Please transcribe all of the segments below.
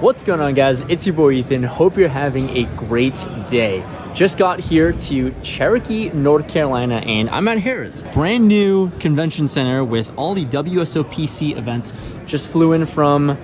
What's going on, guys? It's your boy Ethan. Hope you're having a great day. Just got here to Cherokee, North Carolina, and I'm at Harrah's brand new convention center with all the WSOPC events. Just flew in from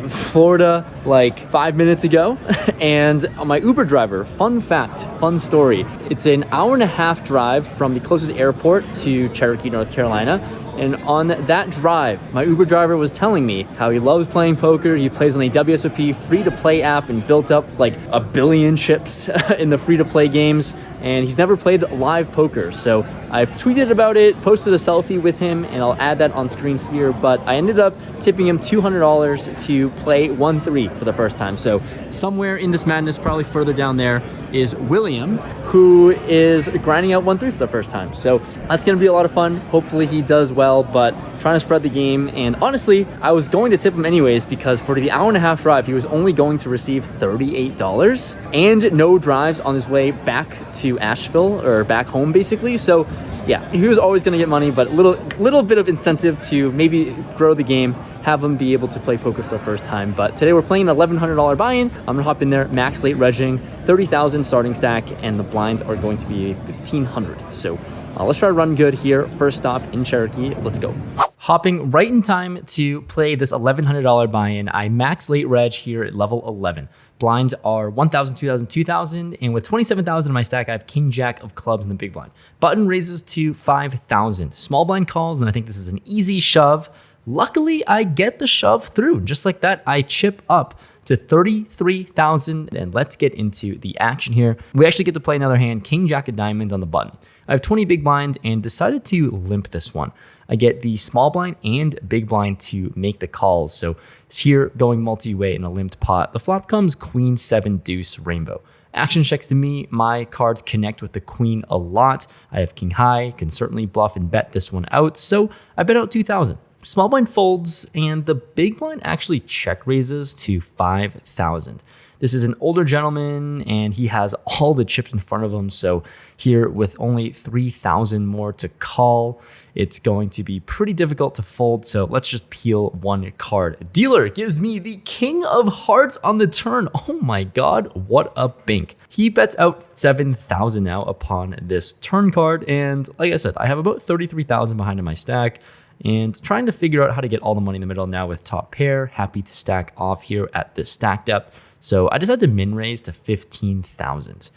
Florida like 5 minutes ago, and my Uber driver, fun fact, fun story, it's an hour-and-a-half drive from the closest airport to Cherokee, North Carolina. And on that drive, my Uber driver was telling me how he loves playing poker. He plays on the WSOP free-to-play app and built up like 1 billion chips in the free-to-play games. And he's never played live poker. So I tweeted about it, posted a selfie with him, and I'll add that on screen here. But I ended up tipping him $200 to play 1-3 for the first time. So somewhere in this madness, probably further down there, is William, who is grinding out 1-3 for the first time. So that's going to be a lot of fun. Hopefully he does well, but trying to spread the game. And honestly, I was going to tip him anyways because for the hour-and-a-half drive, he was only going to receive $38 and no drives on his way back to Asheville, or back home basically. So yeah, he was always going to get money, but a little bit of incentive to maybe grow the game, have him be able to play poker for the first time. But today we're playing an $1,100 buy-in. I'm going to hop in there, max late regging, 30,000 starting stack, and the blinds are going to be 1,500. So let's try to run good here. First stop in Cherokee. Let's go. Hopping right in time to play this $1,100 buy-in. I max late reg here at level 11. Blinds are 1,000, 2,000, 2,000, and with 27,000 in my stack, I have King Jack of clubs in the big blind. Button raises to 5,000. Small blind calls, and I think this is an easy shove. Luckily, I get the shove through. Just like that, I chip up to 33,000, and let's get into the action here. We actually get to play another hand, King Jack of diamonds on the button. I have 20 big blinds and decided to limp this one. I get the small blind and big blind to make the calls. So it's here going multi-way in a limped pot. The flop comes queen, 7, deuce, rainbow. Action checks to me. My cards connect with the queen a lot. I have king high, can certainly bluff and bet this one out. So I bet out 2,000. Small blind folds, and the big blind actually check raises to 5,000. This is an older gentleman, and he has all the chips in front of him. So here, with only 3,000 more to call, it's going to be pretty difficult to fold. So let's just peel one card. Dealer gives me the king of hearts on the turn. Oh my God, what a bink. He bets out 7,000 now upon this turn card. And like I said, I have about 33,000 behind in my stack. And trying to figure out how to get all the money in the middle now with top pair. Happy to stack off here at this stack depth. So I decided to min raise to 15,000.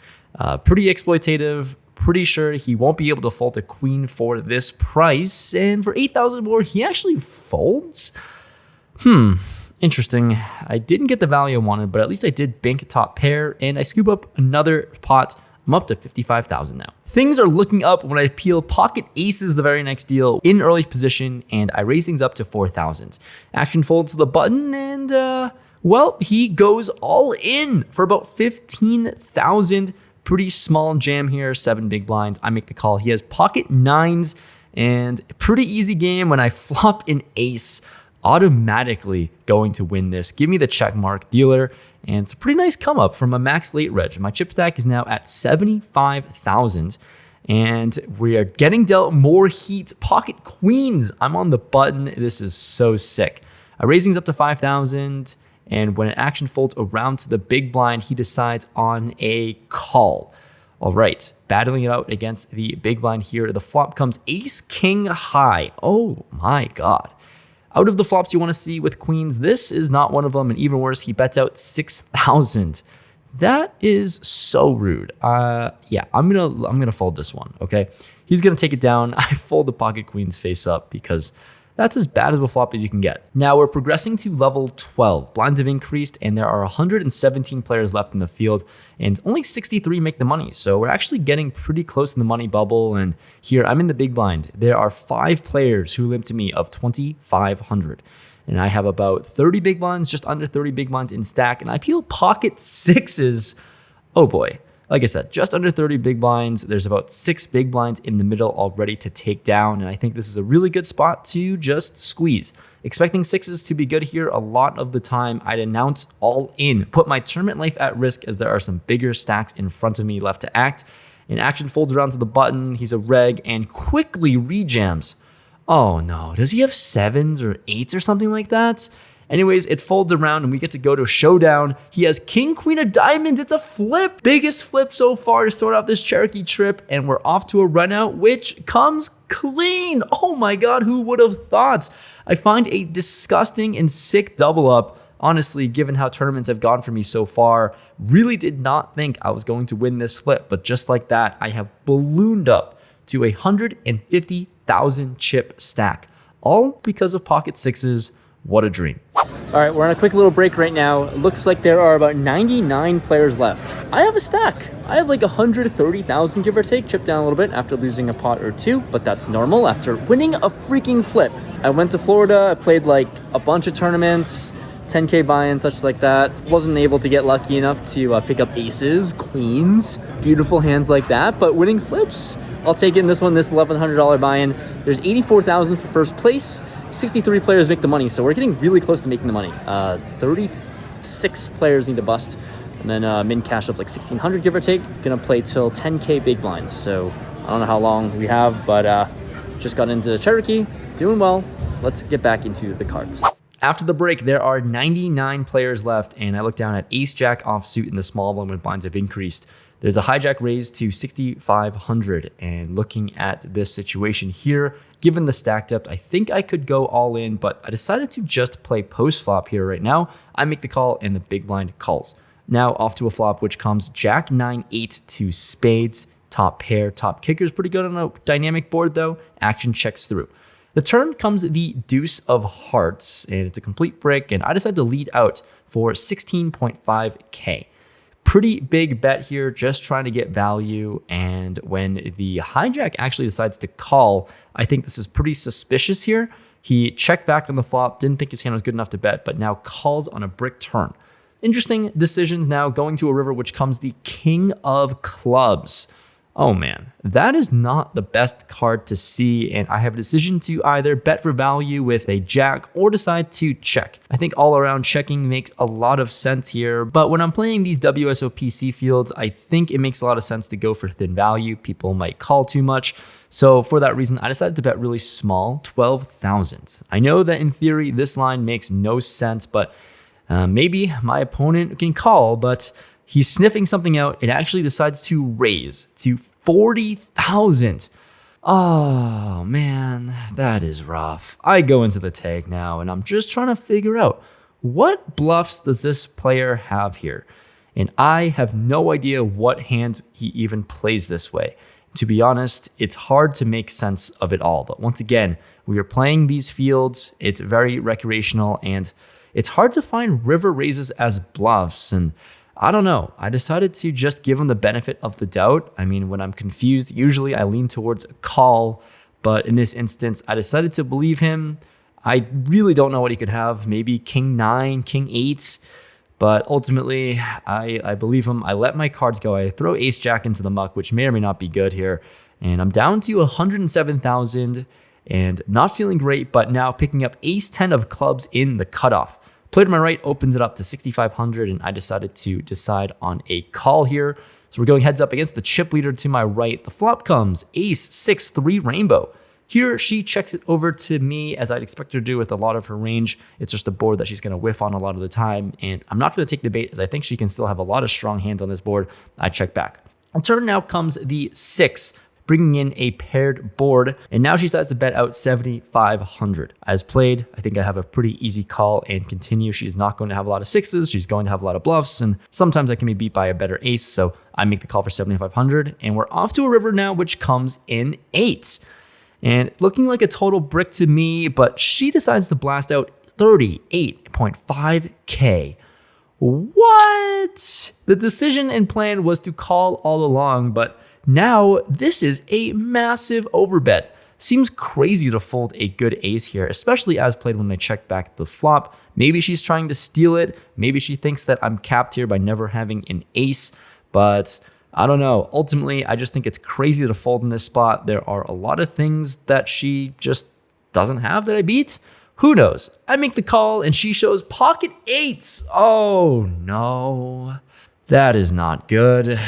Pretty exploitative. Pretty sure he won't be able to fold a queen for this price. And for 8,000 more, he actually folds? Interesting. I didn't get the value I wanted, but at least I did bank top pair, and I scoop up another pot. I'm up to 55,000 now. Things are looking up when I peel pocket aces the very next deal in early position, and I raise things up to 4,000. Action folds to the button, and well, he goes all in for about 15,000. Pretty small jam here, 7 big blinds. I make the call. He has pocket nines, and pretty easy game when I flop an ace. Automatically going to win this. Give me the check mark, dealer. And it's a pretty nice come up from a max late reg. My chip stack is now at 75,000. And we are getting dealt more heat. Pocket queens. I'm on the button. This is so sick. I raise things up to 5,000. And when an action folds around to the big blind, he decides on a call. All right, battling it out against the big blind here. The flop comes ace, king high. Oh my God. Out of the flops you want to see with queens, this is not one of them. And even worse, he bets out 6,000. That is so rude. Yeah, I'm gonna fold this one. Okay, he's gonna take it down. I fold the pocket queens face up because that's as bad of a flop as you can get. Now we're progressing to level 12. Blinds have increased, and there are 117 players left in the field, and only 63 make the money. So we're actually getting pretty close in the money bubble. And here I'm in the big blind. There are 5 players who limp to me of 2,500. And I have about 30 big blinds, just under 30 big blinds in stack, and I peel pocket sixes. Oh boy. Like I said, just under 30 big blinds. There's about 6 big blinds in the middle already to take down. And I think this is a really good spot to just squeeze. Expecting sixes to be good here a lot of the time. I'd announce all in, put my tournament life at risk as there are some bigger stacks in front of me left to act. And action folds around to the button. He's a reg and quickly rejams. Oh no, does he have 7s or 8s or something like that? Anyways, it folds around and we get to go to showdown. He has king, queen of diamonds. It's a flip. Biggest flip so far to start off this Cherokee trip. And we're off to a run out, which comes clean. Oh my God, who would have thought? I find a disgusting and sick double up. Honestly, given how tournaments have gone for me so far, really did not think I was going to win this flip. But just like that, I have ballooned up to a 150,000 chip stack. All because of pocket sixes. What a dream. All right, we're on a quick little break right now. It looks like there are about 99 players left. I have a stack. I have like 130,000, give or take, chipped down a little bit after losing a pot or two, but that's normal after winning a freaking flip. I went to Florida, I played like a bunch of tournaments, 10K buy-in, such like that. Wasn't able to get lucky enough to pick up aces, queens, beautiful hands like that, but winning flips, I'll take it in this one, this $1,100 buy-in. There's 84,000 for first place. 63 players make the money, so we're getting really close to making the money. 36 players need to bust, and then min cash of like 1,600, give or take. Gonna play till 10K big blinds, so I don't know how long we have, but just got into Cherokee, doing well. Let's get back into the cards. After the break, there are 99 players left, and I look down at ace-jack offsuit in the small one when blinds have increased. There's a hijack raise to 6,500, and looking at this situation here, given the stack depth, I think I could go all in, but I decided to just play post flop here right now. I make the call and the big blind calls. Now off to a flop, which comes jack 9-8 to spades, top pair, top kicker is pretty good on a dynamic board though. Action checks through. The turn comes the deuce of hearts, and it's a complete brick, and I decided to lead out for 16.5K. Pretty big bet here, just trying to get value. And when the hijack actually decides to call, I think this is pretty suspicious here. He checked back on the flop, didn't think his hand was good enough to bet, but now calls on a brick turn. Interesting decisions now, going to a river, which comes the king of clubs. Oh man, that is not the best card to see, and I have a decision to either bet for value with a jack or decide to check. I think all around checking makes a lot of sense here, but when I'm playing these WSOPC fields, I think it makes a lot of sense to go for thin value. People might call too much. So for that reason, I decided to bet really small, 12,000. I know that in theory, this line makes no sense, but maybe my opponent can call, but he's sniffing something out. It actually decides to raise to 40,000. Oh man, that is rough. I go into the tag now and I'm just trying to figure out what bluffs does this player have here? And I have no idea what hand he even plays this way. To be honest, it's hard to make sense of it all. But once again, we are playing these fields. It's very recreational and it's hard to find river raises as bluffs. And I don't know. I decided to just give him the benefit of the doubt. I mean, when I'm confused, usually I lean towards a call, but in this instance, I decided to believe him. I really don't know what he could have. Maybe king 9, king 8, but ultimately I believe him. I let my cards go. I throw ace jack into the muck, which may or may not be good here. And I'm down to 107,000 and not feeling great, but now picking up ace 10 of clubs in the cutoff. Play to my right opens it up to 6,500, and I decided to decide on a call here. So we're going heads up against the chip leader to my right. The flop comes ace 6-3 rainbow. Here she checks it over to me as I'd expect her to do with a lot of her range. It's just a board that she's going to whiff on a lot of the time, and I'm not going to take the bait as I think she can still have a lot of strong hands on this board. I check back. On turn now comes the 6, bringing in a paired board, and now she decides to bet out 7,500. As played, I think I have a pretty easy call and continue. She's not going to have a lot of sixes. She's going to have a lot of bluffs, and sometimes I can be beat by a better ace, so I make the call for 7,500, and we're off to a river now, which comes in 8. And looking like a total brick to me, but she decides to blast out 38.5K. What? The decision and plan was to call all along, but now this is a massive overbet. Seems crazy to fold a good ace here, especially as played when I check back the flop. Maybe she's trying to steal it. Maybe she thinks that I'm capped here by never having an ace, but I don't know. Ultimately, I just think it's crazy to fold in this spot. There are a lot of things that she just doesn't have that I beat. Who knows? I make the call and she shows pocket eights. Oh no, that is not good.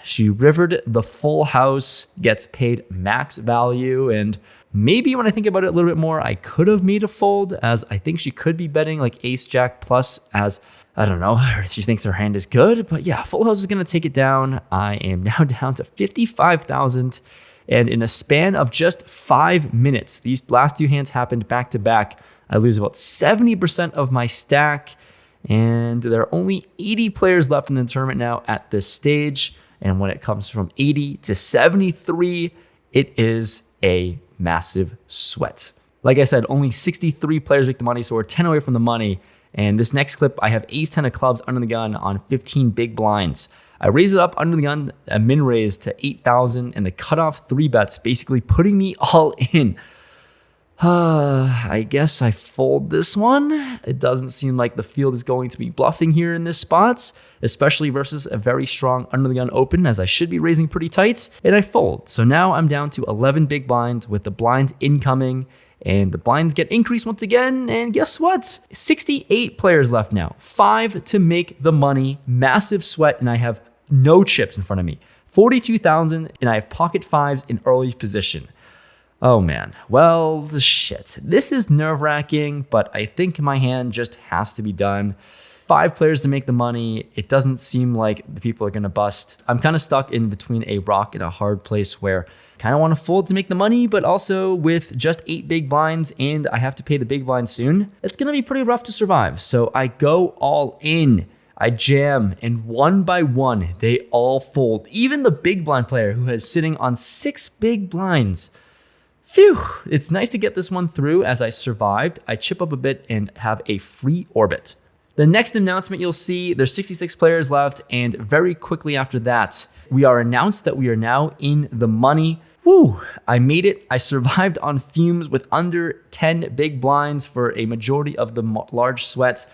She rivered the full house, gets paid max value, and Maybe when I think about it a little bit more, I could have made a fold, as I think she could be betting like ace jack plus, as I don't know, she thinks her hand is good. But yeah, full house is going to take it down. I am now down to 55,000. And in a span of just 5 minutes, these last two hands happened back to back. I lose about 70% of my stack. And there are only 80 players left in the tournament now at this stage. And when it comes from 80 to 73, it is a massive sweat. Like I said, only 63 players make the money, so we're 10 away from the money. And this next clip, I have ace 10 of clubs under the gun on 15 big blinds. I raise it up under the gun, a min raise to 8,000, and the cutoff 3 bets, basically putting me all in. I guess I fold this one. It doesn't seem like the field is going to be bluffing here in this spot, especially versus a very strong under the gun open, as I should be raising pretty tight, and I fold. So now I'm down to 11 big blinds with the blinds incoming, and the blinds get increased once again, and guess what? 68 players left now, 5 to make the money, massive sweat, and I have no chips in front of me. 42,000, and I have pocket 5s in early position. Oh man, well, shit. This is nerve-wracking, but I think my hand just has to be done. 5 players to make the money. It doesn't seem like the people are gonna bust. I'm kind of stuck in between a rock and a hard place where I kind of want to fold to make the money, but also with just 8 big blinds and I have to pay the big blind soon, it's gonna be pretty rough to survive. So I go all in. I jam, and one by one, they all fold. Even the big blind player who is sitting on 6 big blinds. Phew, it's nice to get this one through as I survived. I chip up a bit and have a free orbit. The next announcement you'll see, there's 66 players left, and very quickly after that, we are announced that we are now in the money. Woo, I made it. I survived on fumes with under 10 big blinds for a majority of the large sweat.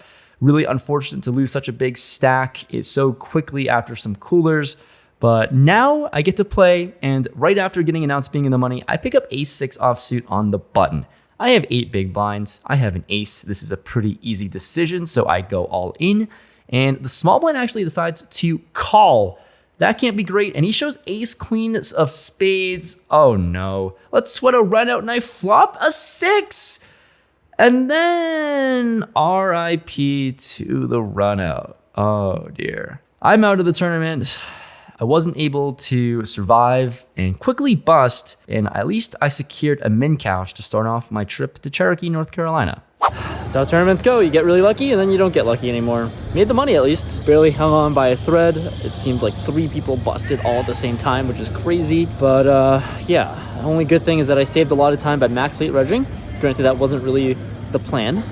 Really unfortunate to lose such a big stack so quickly after some coolers. But now I get to play, and right after getting announced being in the money, I pick up ace 6 offsuit on the button. I have 8 big blinds. I have an ace. This is a pretty easy decision, so I go all in. And the small blind actually decides to call. That can't be great. And he shows ace queen of spades. Oh no. Let's sweat a run out, and I flop a 6. And then RIP to the run out. Oh dear. I'm out of the tournament. I wasn't able to survive and quickly bust, and at least I secured a min couch to start off my trip to Cherokee, North Carolina. That's how tournaments go. You get really lucky and then you don't get lucky anymore. Made the money at least. Barely hung on by a thread. It seemed like 3 people busted all at the same time, which is crazy. But yeah, the only good thing is that I saved a lot of time by max late regging. Granted, that wasn't really the plan.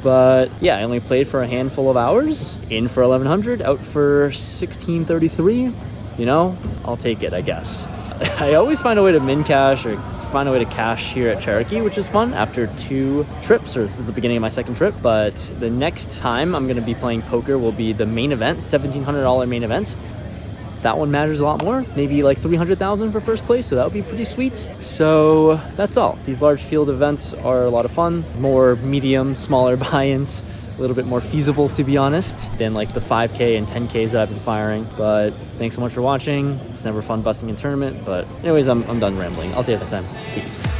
But yeah, I only played for a handful of hours. In for 1100, out for 1633. You know, I'll take it, I guess. I always find a way to min cash or find a way to cash here at Cherokee, which is fun after 2 trips, or this is the beginning of my 2nd trip. But the next time I'm going to be playing poker will be the main event, $1,700 main event. That one matters a lot more, maybe like 300,000 for first place, so that would be pretty sweet. So that's all. These large field events are a lot of fun, more medium, smaller buy-ins. A little bit more feasible, to be honest, than like the 5K and 10Ks that I've been firing. But thanks so much for watching. It's never fun busting in tournament, but anyways, I'm done rambling. I'll see you next time. Peace.